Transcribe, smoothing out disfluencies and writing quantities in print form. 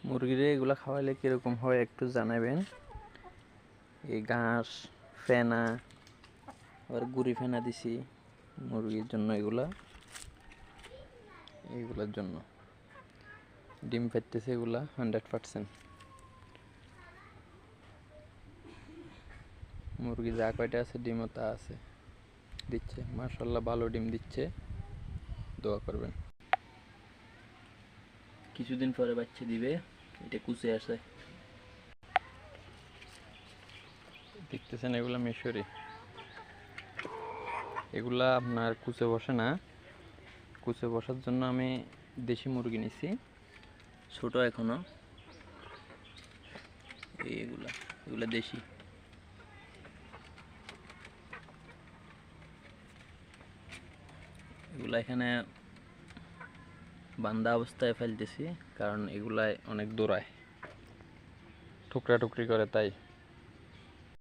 মুরগিরে এগুলা খাওয়াইলে কিরকম হয় একটু জানাবেন। এই ঘাস ফেনা আবার গুড়ি ফেনা দিছি মুরগির জন্য, এইগুলার জন্য ডিম পাইতেছে এগুলা 100%। মুরগি যা কয়টা আছে ডিমও তা আছে, দিচ্ছে মাশাআল্লাহ, ভালো ডিম দিচ্ছে, দোয়া করবেন। কিছুদিন পরে বাচ্চা দিবে। এটা কুচে আসে, দেখতেছেন এগুলা মিশরি, এগুলা আপনার কুচে বসে না। কুচে বসার জন্য আমি দেশি মুরগি নিছি, ছোট এখনো। এগুলা দেশি। এগুলা এখানে বান্ধা অবস্থায় ফেলতেছি, কারণ এগুলায় অনেক দৌড়ায়, টুকরা টুকরি করে, তাই